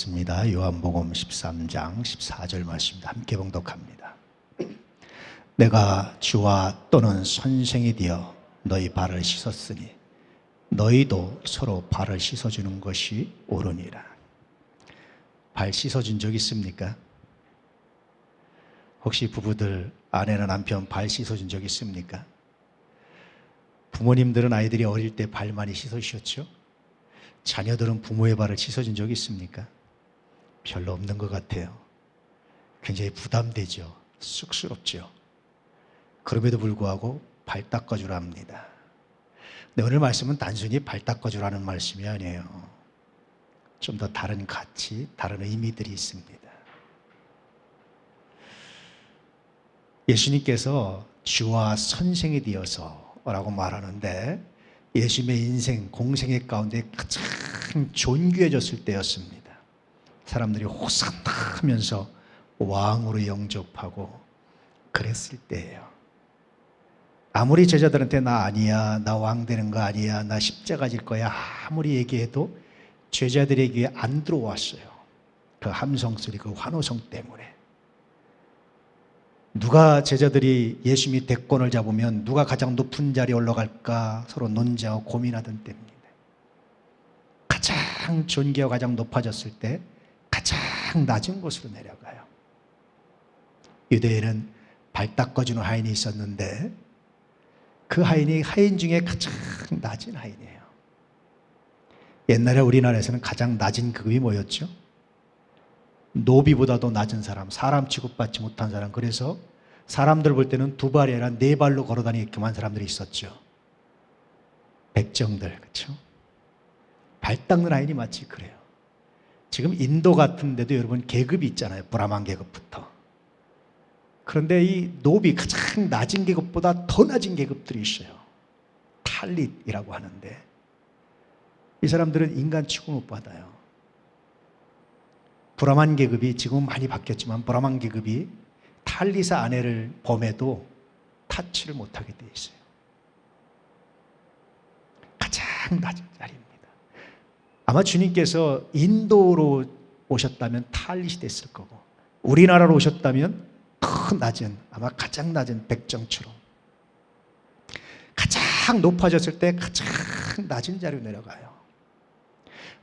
있습니다. 요한복음 13장 14절 말씀입니다. 함께 봉독합니다. 내가 주와 또는 선생이 되어 너희 발을 씻었으니 너희도 서로 발을 씻어주는 것이 옳으니라. 발 씻어준 적 있습니까? 혹시 부부들 아내나 남편 발 씻어준 적 있습니까? 부모님들은 아이들이 어릴 때 발 많이 씻어주셨죠? 자녀들은 부모의 발을 씻어준 적 있습니까? 별로 없는 것 같아요. 굉장히 부담되죠. 쑥스럽죠. 그럼에도 불구하고 발 닦아주라 합니다. 근데 오늘 말씀은 단순히 발 닦아주라는 말씀이 아니에요. 좀 더 다른 가치, 다른 의미들이 있습니다. 예수님께서 주와 선생이 되어서 라고 말하는데 예수님의 인생, 공생의 가운데 가장 존귀해졌을 때였습니다. 사람들이 호산나 하면서 왕으로 영접하고 그랬을 때예요. 아무리 제자들한테 나 아니야, 나 왕 되는 거 아니야, 나 십자가 질 거야 아무리 얘기해도 제자들의 귀에 안 들어왔어요. 그 함성소리, 그 환호성 때문에. 누가 제자들이 예수님이 대권을 잡으면 누가 가장 높은 자리에 올라갈까 서로 논쟁하고 고민하던 때입니다. 가장 존귀하고 가장 높아졌을 때 가장 낮은 곳으로 내려가요. 유대에는 발 닦아주는 하인이 있었는데 그 하인이 하인 중에 가장 낮은 하인이에요. 옛날에 우리나라에서는 가장 낮은 급이 뭐였죠? 노비보다도 낮은 사람, 사람 취급받지 못한 사람. 그래서 사람들 볼 때는 두 발이 아니라 네 발로 걸어다니게끔 한 사람들이 있었죠. 백정들, 그렇죠? 발 닦는 하인이 마치 그래요. 지금 인도 같은 데도 여러분 계급이 있잖아요. 브라만 계급부터. 그런데 이 노비 가장 낮은 계급보다 더 낮은 계급들이 있어요. 탈릿이라고 하는데 이 사람들은 인간 취급 못 받아요. 브라만 계급이 지금은 많이 바뀌었지만 브라만 계급이 탈릿의 아내를 범해도 타치를 못하게 돼 있어요. 가장 낮은 자리입니다. 아마 주님께서 인도로 오셨다면 탈릿이 됐을 거고 우리나라로 오셨다면 더 낮은, 아마 가장 낮은 백정처럼 가장 높아졌을 때 가장 낮은 자리로 내려가요.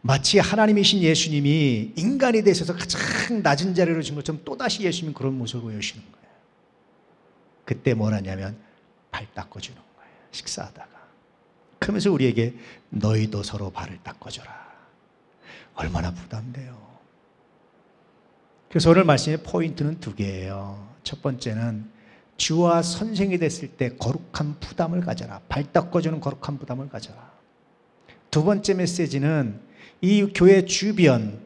마치 하나님이신 예수님이 인간이 되셔서 가장 낮은 자리로 오신 것처럼 또다시 예수님은 그런 모습을 보여주시는 거예요. 그때 뭘 하냐면 발 닦아주는 거예요. 식사하다가. 그러면서 우리에게 너희도 서로 발을 닦아줘라. 얼마나 부담돼요. 그래서 오늘 말씀의 포인트는 두 개예요. 첫 번째는 주와 선생이 됐을 때 거룩한 부담을 가져라. 발 닦아주는 거룩한 부담을 가져라. 두 번째 메시지는 이 교회 주변,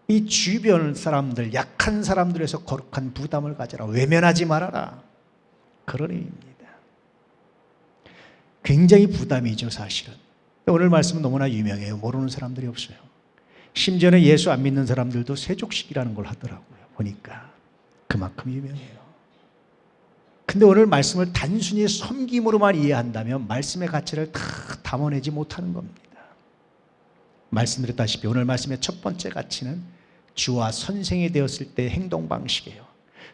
이 주변 사람들, 약한 사람들에서 거룩한 부담을 가져라. 외면하지 말아라. 그런 의미입니다. 굉장히 부담이죠, 사실은. 오늘 말씀은 너무나 유명해요. 모르는 사람들이 없어요. 심지어는 예수 안 믿는 사람들도 세족식이라는 걸 하더라고요. 보니까 그만큼 유명해요. 근데 오늘 말씀을 단순히 섬김으로만 이해한다면 말씀의 가치를 다 담아내지 못하는 겁니다. 말씀드렸다시피 오늘 말씀의 첫 번째 가치는 주와 선생이 되었을 때 행동 방식이에요.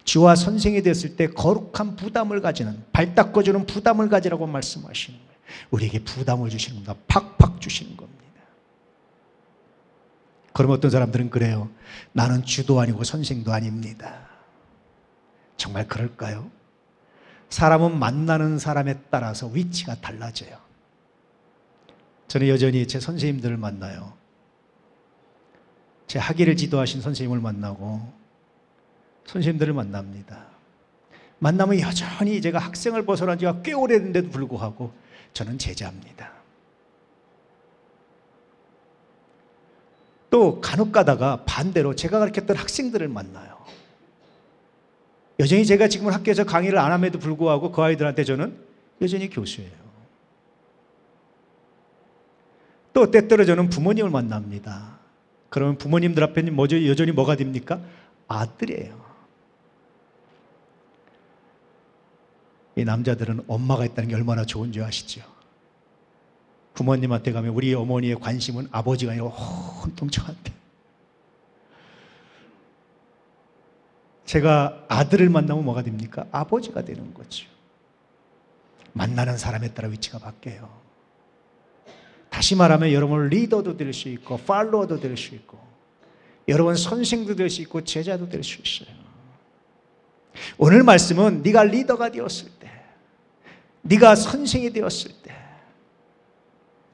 주와 선생이 되었을 때 거룩한 부담을 가지는, 발 닦아주는 부담을 가지라고 말씀하시는 거예요. 우리에게 부담을 주시는 겁니다. 팍팍 주시는 겁니다. 그럼 어떤 사람들은 그래요. 나는 주도 아니고 선생도 아닙니다. 정말 그럴까요? 사람은 만나는 사람에 따라서 위치가 달라져요. 저는 여전히 제 선생님들을 만나요. 제 학위를 지도하신 선생님을 만나고 선생님들을 만납니다. 만나면 여전히 제가 학생을 벗어난 지가 꽤 오래됐는데도 불구하고 저는 제자입니다. 또 간혹 가다가 반대로 제가 가르쳤던 학생들을 만나요. 여전히 제가 지금 학교에서 강의를 안 함에도 불구하고 그 아이들한테 저는 여전히 교수예요. 또 때때로 저는 부모님을 만납니다. 그러면 부모님들 앞에는 여전히 뭐가 됩니까? 아들이에요. 이 남자들은 엄마가 있다는 게 얼마나 좋은 줄 아시죠? 부모님한테 가면 우리 어머니의 관심은 아버지가 아니라 온통 저한테. 제가 아들을 만나면 뭐가 됩니까? 아버지가 되는 거죠. 만나는 사람에 따라 위치가 바뀌어요. 다시 말하면 여러분 리더도 될 수 있고 팔로워도 될 수 있고 여러분 선생도 될 수 있고 제자도 될 수 있어요. 오늘 말씀은 네가 리더가 되었을 때, 네가 선생이 되었을 때,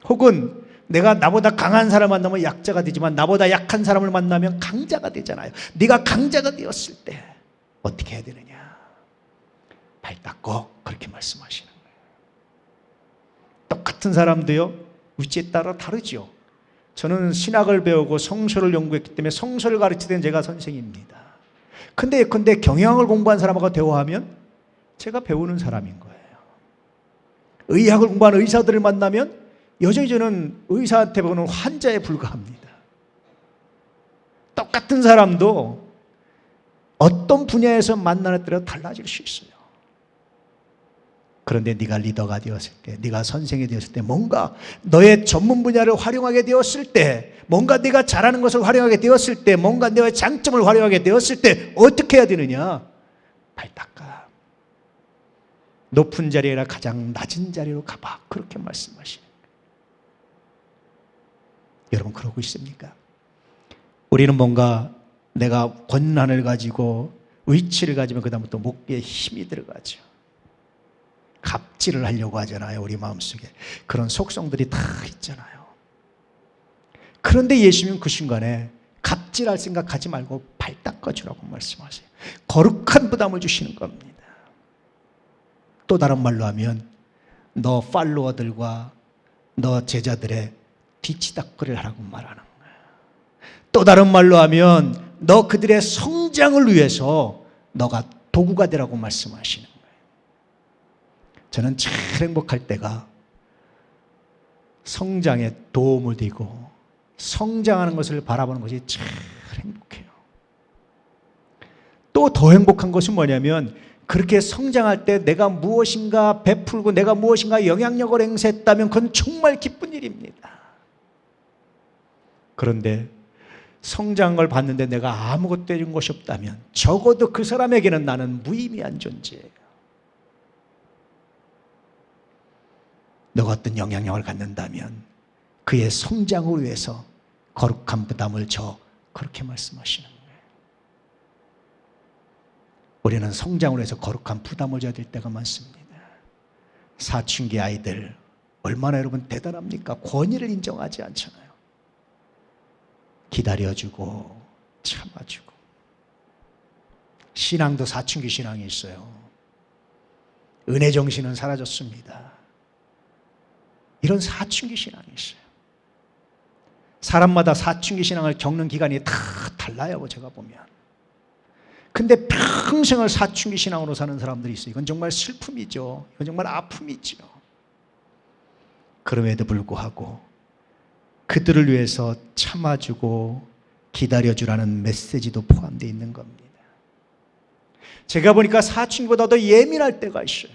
혹은 내가 나보다 강한 사람을 만나면 약자가 되지만 나보다 약한 사람을 만나면 강자가 되잖아요. 네가 강자가 되었을 때 어떻게 해야 되느냐? 발 닦고 그렇게 말씀하시는 거예요. 똑같은 사람도요 위치에 따라 다르죠. 저는 신학을 배우고 성서를 연구했기 때문에 성서를 가르치던 제가 선생입니다. 근데 경영학을 공부한 사람하고 대화하면 제가 배우는 사람인 거예요. 의학을 공부하는 의사들을 만나면 여전히 저는 의사한테 보는 환자에 불과합니다. 똑같은 사람도 어떤 분야에서 만나는 때로 달라질 수 있어요. 그런데 네가 리더가 되었을 때, 네가 선생이 되었을 때, 뭔가 너의 전문 분야를 활용하게 되었을 때, 뭔가 네가 잘하는 것을 활용하게 되었을 때, 뭔가 너의 장점을 활용하게 되었을 때 어떻게 해야 되느냐? 발 닦아. 높은 자리에 아니라 가장 낮은 자리로 가봐. 그렇게 말씀하시는 거예요. 여러분 그러고 있습니까? 우리는 뭔가 내가 권한을 가지고 위치를 가지면 그다음부터 목에 힘이 들어가죠. 갑질을 하려고 하잖아요. 우리 마음속에 그런 속성들이 다 있잖아요. 그런데 예수님은 그 순간에 갑질할 생각하지 말고 발 닦아주라고 말씀하세요. 거룩한 부담을 주시는 겁니다. 또 다른 말로 하면 너 팔로워들과 너 제자들의 뒤치다꺼리를 하라고 말하는 거예요. 또 다른 말로 하면 너 그들의 성장을 위해서 너가 도구가 되라고 말씀하시는 거예요. 저는 제일 행복할 때가 성장에 도움을 되고 성장하는 것을 바라보는 것이 제일 행복해요. 또 더 행복한 것은 뭐냐면 그렇게 성장할 때 내가 무엇인가 베풀고 내가 무엇인가 영향력을 행사했다면 그건 정말 기쁜 일입니다. 그런데 성장한 걸 봤는데 내가 아무것도 해준 것이 없다면 적어도 그 사람에게는 나는 무의미한 존재예요. 너가 어떤 영향력을 갖는다면 그의 성장을 위해서 거룩한 부담을 져. 그렇게 말씀하시는 거예요. 우리는 성장을 위해서 거룩한 부담을 져야 될 때가 많습니다. 사춘기 아이들 얼마나 여러분 대단합니까? 권위를 인정하지 않잖아요. 기다려주고 참아주고. 신앙도 사춘기 신앙이 있어요. 은혜 정신은 사라졌습니다. 이런 사춘기 신앙이 있어요. 사람마다 사춘기 신앙을 겪는 기간이 다 달라요. 제가 보면. 근데 평생을 사춘기 신앙으로 사는 사람들이 있어요. 이건 정말 슬픔이죠. 이건 정말 아픔이죠. 그럼에도 불구하고 그들을 위해서 참아주고 기다려주라는 메시지도 포함되어 있는 겁니다. 제가 보니까 사춘기보다 더 예민할 때가 있어요.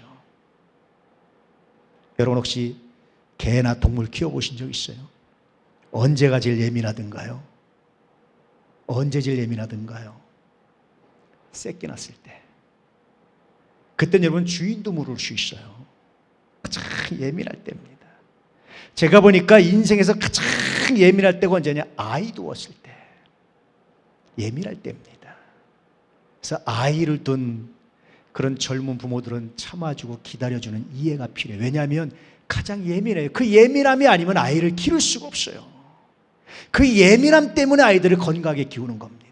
여러분 혹시 개나 동물 키워보신 적 있어요? 언제가 제일 예민하던가요? 언제 제일 예민하던가요? 새끼 낳았을 때. 그때는 여러분 주인도 모를 수 있어요. 가장 예민할 때입니다. 제가 보니까 인생에서 가장 예민할 때가 언제냐? 아이 두었을 때. 예민할 때입니다. 그래서 아이를 둔 그런 젊은 부모들은 참아주고 기다려주는 이해가 필요해요. 왜냐하면 가장 예민해요. 그 예민함이 아니면 아이를 기를 수가 없어요. 그 예민함 때문에 아이들을 건강하게 키우는 겁니다.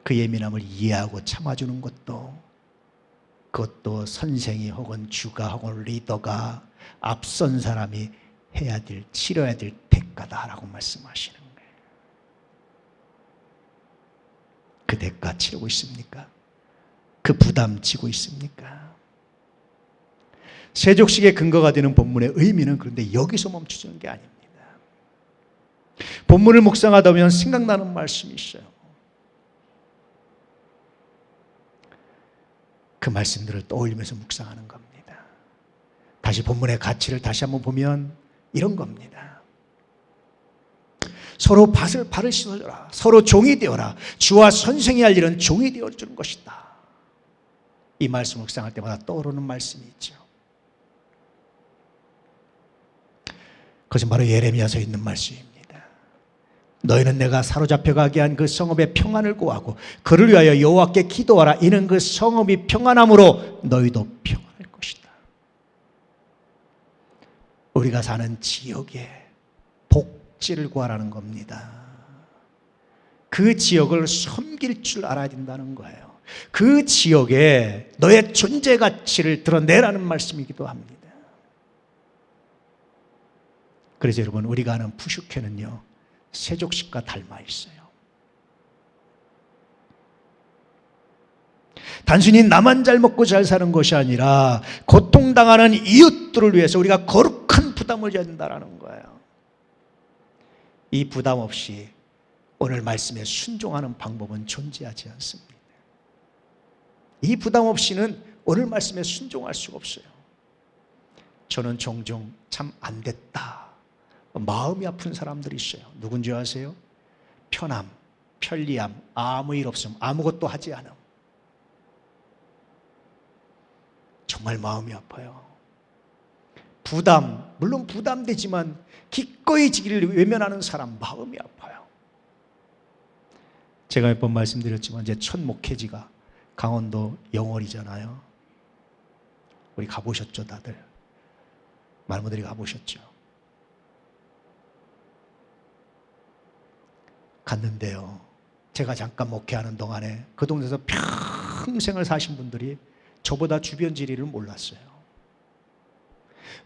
그 예민함을 이해하고 참아주는 것도 그것도 선생이 혹은 주가 혹은 리더가 앞선 사람이 해야 될, 치러야 될 대가다라고 말씀하시는 거예요. 그 대가 치르고 있습니까? 그 부담 지고 있습니까? 세족식의 근거가 되는 본문의 의미는 그런데 여기서 멈추는 게 아닙니다. 본문을 묵상하다 보면 생각나는 말씀이 있어요. 그 말씀들을 떠올리면서 묵상하는 겁니다. 다시 본문의 가치를 다시 한번 보면 이런 겁니다. 서로 발을 씻어줘라. 서로 종이 되어라. 주와 선생이 할 일은 종이 되어주는 것이다. 이 말씀 묵상할 때마다 떠오르는 말씀이 있죠. 그것은 바로 예레미야서에 있는 말씀입니다. 너희는 내가 사로잡혀 가게 한 그 성읍의 평안을 구하고 그를 위하여 여호와께 기도하라. 이는 그 성읍이 평안함으로 너희도 평안할 것이다. 우리가 사는 지역에 복지를 구하라는 겁니다. 그 지역을 섬길 줄 알아야 된다는 거예요. 그 지역에 너의 존재 가치를 드러내라는 말씀이기도 합니다. 그래서 여러분, 우리가 아는 푸슈케는요, 세족식과 닮아 있어요. 단순히 나만 잘 먹고 잘 사는 것이 아니라 고통당하는 이웃들을 위해서 우리가 거룩한 부담을 져야 된다는 거예요. 이 부담 없이 오늘 말씀에 순종하는 방법은 존재하지 않습니다. 이 부담 없이는 오늘 말씀에 순종할 수가 없어요. 저는 종종 참 안 됐다, 마음이 아픈 사람들이 있어요. 누군지 아세요? 편함, 편리함, 아무 일 없음, 아무것도 하지 않음. 정말 마음이 아파요. 부담, 물론 부담되지만 기꺼이 지기를 외면하는 사람, 마음이 아파요. 제가 몇 번 말씀드렸지만 제 첫 목회지가 강원도 영월이잖아요. 우리 가보셨죠, 다들? 많은 분들이 가보셨죠. 갔는데요, 제가 잠깐 목회하는 동안에 그 동네에서 평생을 사신 분들이 저보다 주변 지리를 몰랐어요.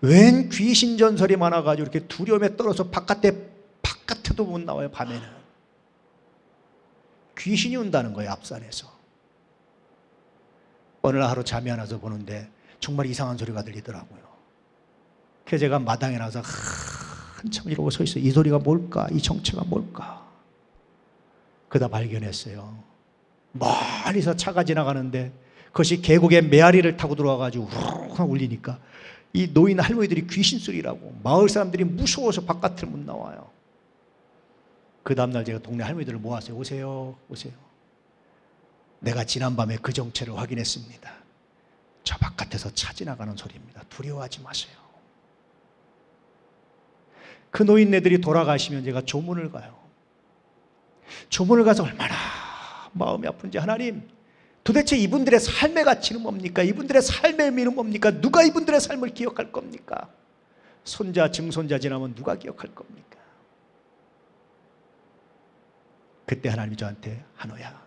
웬 귀신 전설이 많아가지고 이렇게 두려움에 떨어서 바깥에도 못 나와요. 밤에는 귀신이 온다는 거예요, 앞산에서. 어느 날 하루 잠이 안 와서 보는데 정말 이상한 소리가 들리더라고요. 그래서 제가 마당에 나와서 한참 이러고 서 있어요. 이 소리가 뭘까? 이 정체가 뭘까? 그러다 발견했어요. 멀리서 차가 지나가는데 그것이 계곡에 메아리를 타고 들어와가지고 우르르 울리니까 이 노인 할머니들이 귀신 소리라고, 마을 사람들이 무서워서 바깥을 못 나와요. 그 다음날 제가 동네 할머니들을 모았어요. 오세요, 오세요. 내가 지난밤에 그 정체를 확인했습니다. 저 바깥에서 차 지나가는 소리입니다. 두려워하지 마세요. 그 노인네들이 돌아가시면 제가 조문을 가요. 조문을 가서 얼마나 마음이 아픈지, 하나님, 도대체 이분들의 삶의 가치는 뭡니까? 이분들의 삶의 의미는 뭡니까? 누가 이분들의 삶을 기억할 겁니까? 손자, 증손자 지나면 누가 기억할 겁니까? 그때 하나님이 저한테, 한호야,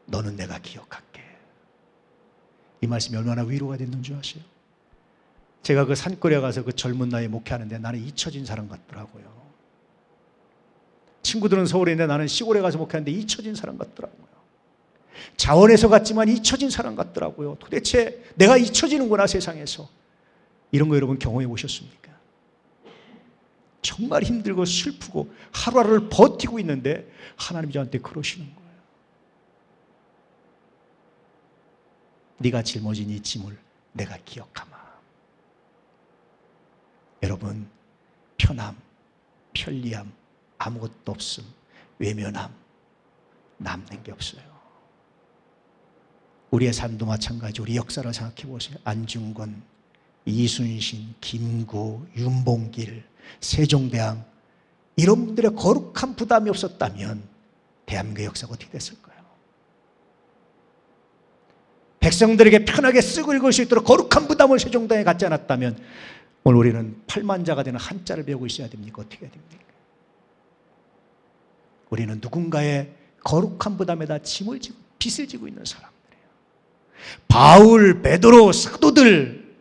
너는 내가 기억할게. 이 말씀이 얼마나 위로가 됐는 줄 아세요? 제가 그 산골에 가서 그 젊은 나이에 목회하는데 나는 잊혀진 사람 같더라고요. 친구들은 서울에 있는데 나는 시골에 가서 목회하는데 잊혀진 사람 같더라고요. 자원에서 갔지만 잊혀진 사람 같더라고요. 도대체 내가 잊혀지는구나, 세상에서. 이런 거 여러분 경험해 보셨습니까? 정말 힘들고 슬프고 하루하루를 버티고 있는데 하나님이 저한테 그러시는 거예요. 네가 짊어진 이 짐을 내가 기억하마. 여러분, 편함, 편리함, 아무것도 없음, 외면함, 남는 게 없어요. 우리의 삶도 마찬가지. 우리 역사를 생각해 보세요. 안중근, 이순신, 김구, 윤봉길, 세종대왕, 이런 분들의 거룩한 부담이 없었다면 대한민국의 역사가 어떻게 됐을까요? 백성들에게 편하게 쓰고 읽을 수 있도록 거룩한 부담을 세종대왕이 갖지 않았다면 오늘 우리는 팔만자가 되는 한자를 배우고 있어야 됩니까? 어떻게 해야 됩니까? 우리는 누군가의 거룩한 부담에다 짐을 지고 빚을 지고 있는 사람들이에요. 바울, 베드로, 사도들,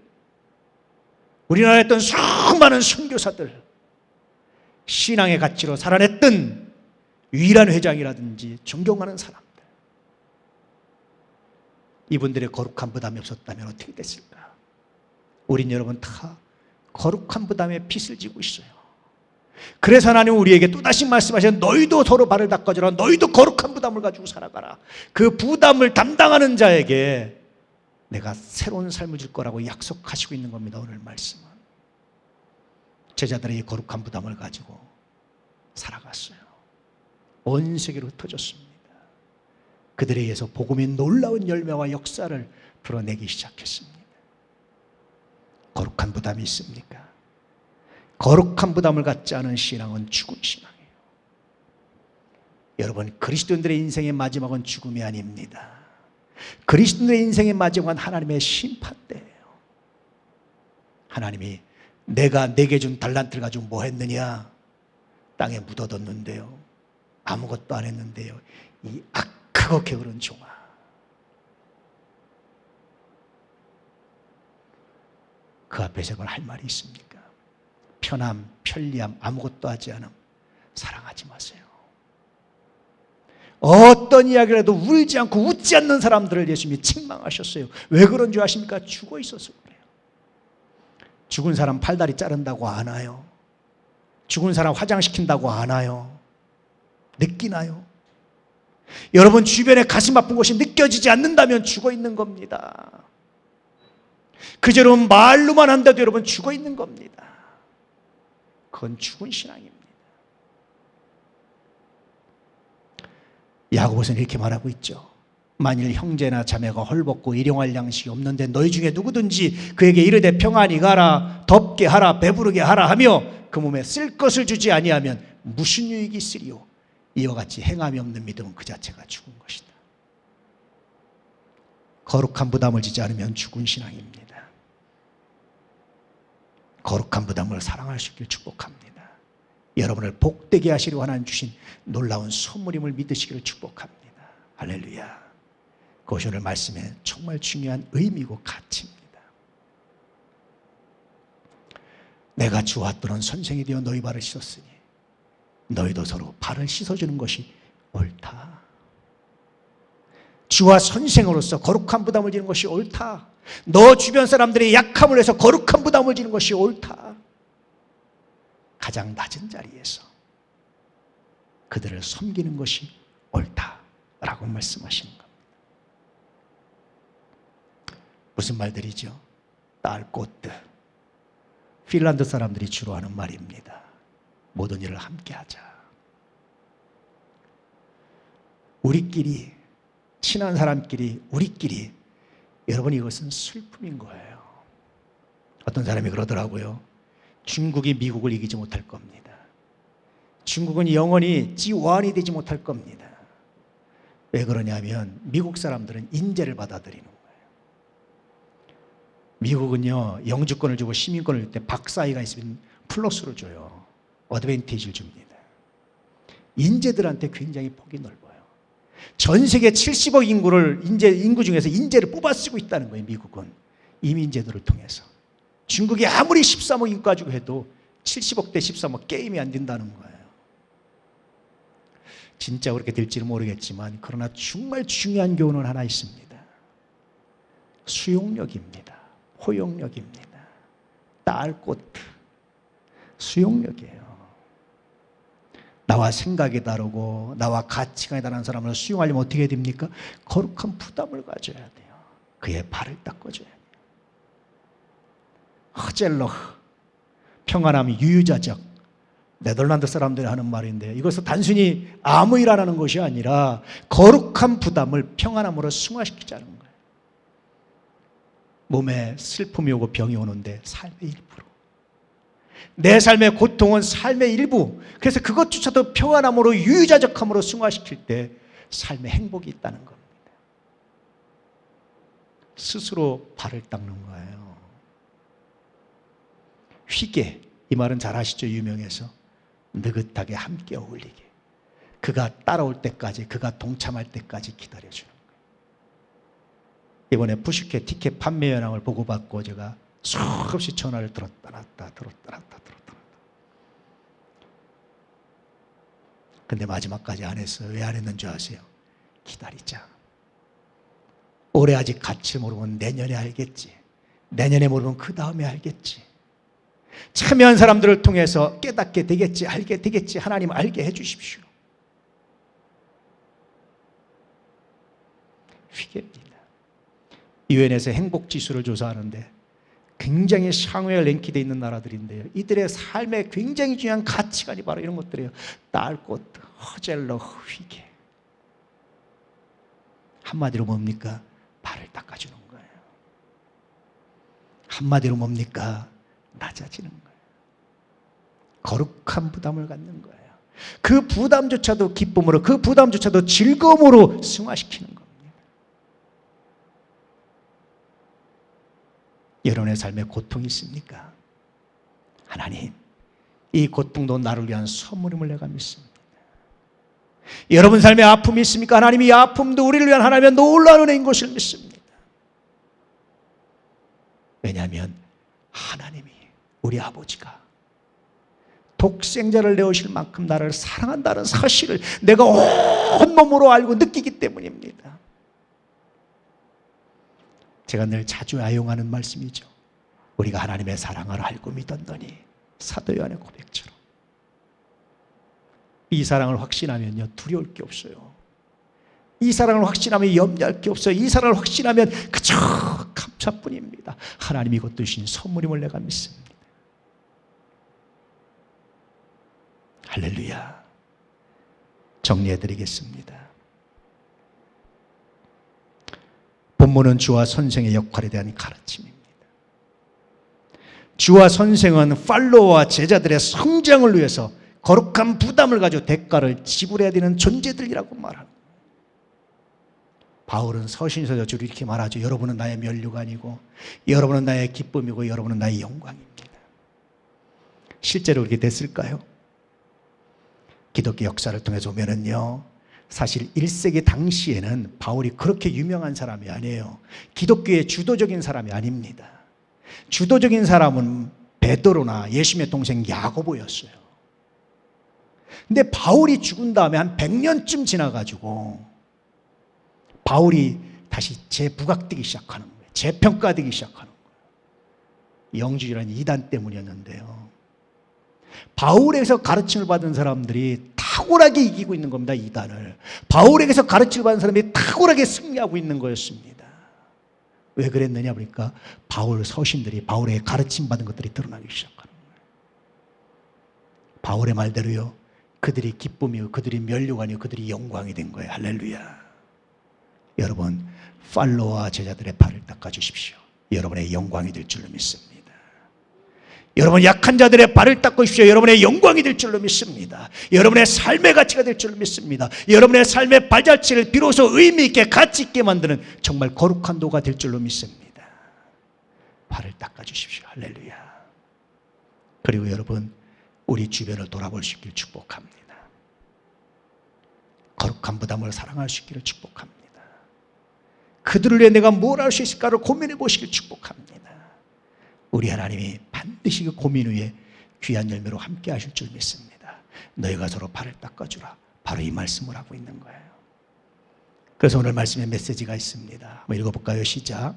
우리나라에 있던 수많은 선교사들, 신앙의 가치로 살아냈던 유일한 회장이라든지 존경하는 사람들, 이분들의 거룩한 부담이 없었다면 어떻게 됐을까? 우린 여러분 다 거룩한 부담에 빚을 지고 있어요. 그래서 하나님은 우리에게 또다시 말씀하셔, 너희도 서로 발을 닦아주라. 너희도 거룩한 부담을 가지고 살아가라. 그 부담을 담당하는 자에게 내가 새로운 삶을 줄 거라고 약속하시고 있는 겁니다. 오늘 말씀은 제자들의 이 거룩한 부담을 가지고 살아갔어요. 온 세계로 흩어졌습니다. 그들에 의해서 복음이 놀라운 열매와 역사를 드러내기 시작했습니다. 거룩한 부담이 있습니까? 거룩한 부담을 갖지 않은 신앙은 죽은 신앙이에요. 여러분, 그리스도인들의 인생의 마지막은 죽음이 아닙니다. 그리스도인들의 인생의 마지막은 하나님의 심판대예요. 하나님이 내가 내게 준 달란트를 가지고 뭐 했느냐? 땅에 묻어뒀는데요. 아무것도 안 했는데요. 이 악하고 게으른 종아. 그 앞에서 그걸 할 말이 있습니까? 편함, 편리함, 아무것도 하지 않음, 사랑하지 마세요. 어떤 이야기라도 울지 않고 웃지 않는 사람들을 예수님이 책망하셨어요. 왜 그런 줄 아십니까? 죽어 있어서 그래요. 죽은 사람 팔다리 자른다고 아나요? 죽은 사람 화장시킨다고 아나요? 느끼나요? 여러분 주변에 가슴 아픈 것이 느껴지지 않는다면 죽어 있는 겁니다. 그저 말로만 한다도 여러분 죽어 있는 겁니다. 그건 죽은 신앙입니다. 야고보서는 이렇게 말하고 있죠. 만일 형제나 자매가 헐벗고 일용할 양식이 없는데 너희 중에 누구든지 그에게 이르되 평안히 가라, 덥게 하라, 배부르게 하라 하며 그 몸에 쓸 것을 주지 아니하면 무슨 유익이 있으리요? 이와 같이 행함이 없는 믿음은 그 자체가 죽은 것이다. 거룩한 부담을 지지 않으면 죽은 신앙입니다. 거룩한 부담을 사랑할 수 있길 축복합니다. 여러분을 복되게 하시려 하나님 주신 놀라운 선물임을 믿으시기를 축복합니다. 할렐루야. 그것이 오늘 말씀의 정말 중요한 의미고 가치입니다. 내가 주와 또는 선생이 되어 너희 발을 씻었으니 너희도 서로 발을 씻어주는 것이 옳다. 주와 선생으로서 거룩한 부담을 지는 것이 옳다. 너 주변 사람들의 약함을 위해서 거룩한 부담을 지는 것이 옳다. 가장 낮은 자리에서 그들을 섬기는 것이 옳다라고 말씀하시는 겁니다. 무슨 말들이죠? 딸꽃드. 핀란드 사람들이 주로 하는 말입니다. 모든 일을 함께 하자. 우리끼리, 친한 사람끼리, 우리끼리. 여러분, 이것은 슬픔인 거예요. 어떤 사람이 그러더라고요. 중국이 미국을 이기지 못할 겁니다. 중국은 영원히 지원이 되지 못할 겁니다. 왜 그러냐면 미국 사람들은 인재를 받아들이는 거예요. 미국은요, 영주권을 주고 시민권을 줄 때 박사위가 있으면 플러스로 줘요. 어드밴티지를 줍니다. 인재들한테 굉장히 폭이 넓어요. 전 세계 70억 인구 중에서 인재를 뽑아 쓰고 있다는 거예요. 미국은 이민재들을 통해서. 중국이 아무리 13억 인구 가지고 해도 70억 대 13억 게임이 안 된다는 거예요. 진짜 그렇게 될지는 모르겠지만 그러나 정말 중요한 교훈은 하나 있습니다. 수용력입니다. 포용력입니다. 딸꽃 수용력이에요. 나와 생각이 다르고 나와 가치관이 다른 사람을 수용하려면 어떻게 해야 됩니까? 거룩한 부담을 가져야 돼요. 그의 발을 닦아줘야 돼요. 허젤러, 평안함, 유유자적. 네덜란드 사람들이 하는 말인데 이것은 단순히 아무 일 안 하는 것이 아니라 거룩한 부담을 평안함으로 승화시키자는 거예요. 몸에 슬픔이 오고 병이 오는데 삶의 일부로. 내 삶의 고통은 삶의 일부. 그래서 그것조차도 평안함으로 유유자적함으로 승화시킬 때 삶의 행복이 있다는 겁니다. 스스로 발을 닦는 거예요. 휘게, 이 말은 잘 아시죠? 유명해서 느긋하게 함께 어울리게. 그가 따라올 때까지, 그가 동참할 때까지 기다려주는 거예요. 이번에 푸시켓 티켓 판매 현황을 보고받고 제가 수없이 전화를 들었다 놨다. 근데 마지막까지 안 했어요. 왜 안 했는 줄 아세요? 기다리자. 올해 아직 가치를 모르면 내년에 알겠지. 내년에 모르면 그 다음에 알겠지. 참여한 사람들을 통해서 깨닫게 되겠지, 알게 되겠지. 하나님 알게 해주십시오. 휘게입니다. 유엔에서 행복지수를 조사하는데 굉장히 상위에 랭크되어 있는 나라들인데요. 이들의 삶에 굉장히 중요한 가치관이 바로 이런 것들이에요. 딸꽃, 허젤러, 휘게. 한마디로 뭡니까? 발을 닦아주는 거예요. 한마디로 뭡니까? 낮아지는 거예요. 거룩한 부담을 갖는 거예요. 그 부담조차도 기쁨으로, 그 부담조차도 즐거움으로 승화시키는 겁니다. 여러분의 삶에 고통이 있습니까? 하나님, 이 고통도 나를 위한 선물임을 내가 믿습니다. 여러분 삶에 아픔이 있습니까? 하나님, 이 아픔도 우리를 위한 하나님의 놀라운 은혜인 것을 믿습니다. 왜냐하면 하나님이, 우리 아버지가 독생자를 내오실 만큼 나를 사랑한다는 사실을 내가 온몸으로 알고 느끼기 때문입니다. 제가 늘 자주 애용하는 말씀이죠. 우리가 하나님의 사랑을 알고 믿었더니, 사도 요한의 고백처럼 이 사랑을 확신하면요, 두려울 게 없어요. 이 사랑을 확신하면 염려할 게 없어요. 이 사랑을 확신하면 그저 감사뿐입니다. 하나님이 곧 주신 선물임을 내가 믿습니다. 할렐루야. 정리해드리겠습니다. 본문은 주와 선생의 역할에 대한 가르침입니다. 주와 선생은 팔로워와 제자들의 성장을 위해서 거룩한 부담을 가지고 대가를 지불해야 되는 존재들이라고 말합니다. 바울은 서신서에 주로 이렇게 말하죠. 여러분은 나의 면류관이고, 여러분은 나의 기쁨이고, 여러분은 나의 영광입니다. 실제로 그렇게 됐을까요? 기독교 역사를 통해서 보면은요, 사실 1세기 당시에는 바울이 그렇게 유명한 사람이 아니에요. 기독교의 주도적인 사람이 아닙니다. 주도적인 사람은 베드로나 예수님의 동생 야고보였어요. 근데 바울이 죽은 다음에 한 100년쯤 지나가지고 바울이 다시 재부각되기 시작하는 거예요. 재평가되기 시작하는 거예요. 영주주의라는 이단 때문이었는데요. 바울에게서 가르침을 받은 사람들이 탁월하게 이기고 있는 겁니다. 이단을. 바울에게서 가르침을 받은 사람들이 탁월하게 승리하고 있는 거였습니다. 왜 그랬느냐 보니까 바울 서신들이, 바울에게 가르침 받은 것들이 드러나기 시작하는 거예요. 바울의 말대로요, 그들이 기쁨이요, 그들이 면류관이요, 그들이 영광이 된 거예요. 할렐루야. 여러분, 팔로와 제자들의 발을 닦아주십시오. 여러분의 영광이 될 줄로 믿습니다. 여러분, 약한 자들의 발을 닦고 싶으시오. 여러분의 영광이 될 줄로 믿습니다. 여러분의 삶의 가치가 될 줄로 믿습니다. 여러분의 삶의 발자취를 비로소 의미 있게, 가치 있게 만드는 정말 거룩한 도가 될 줄로 믿습니다. 발을 닦아주십시오. 할렐루야. 그리고 여러분, 우리 주변을 돌아볼 수 있기를 축복합니다. 거룩한 부담을 사랑할 수 있기를 축복합니다. 그들을 위해 내가 뭘 할 수 있을까를 고민해 보시길 축복합니다. 우리 하나님이 반드시 그 고민 위에 귀한 열매로 함께 하실 줄 믿습니다. 너희가 서로 발을 닦아주라. 바로 이 말씀을 하고 있는 거예요. 그래서 오늘 말씀에 메시지가 있습니다. 한번 읽어볼까요? 시작.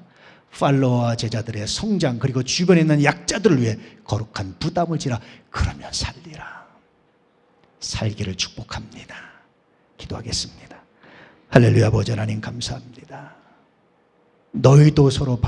팔로와 제자들의 성장, 그리고 주변에 있는 약자들을 위해 거룩한 부담을 지라. 그러면 살리라. 살기를 축복합니다. 기도하겠습니다. 할렐루야. 아버지 하나님 감사합니다. 너희도 서로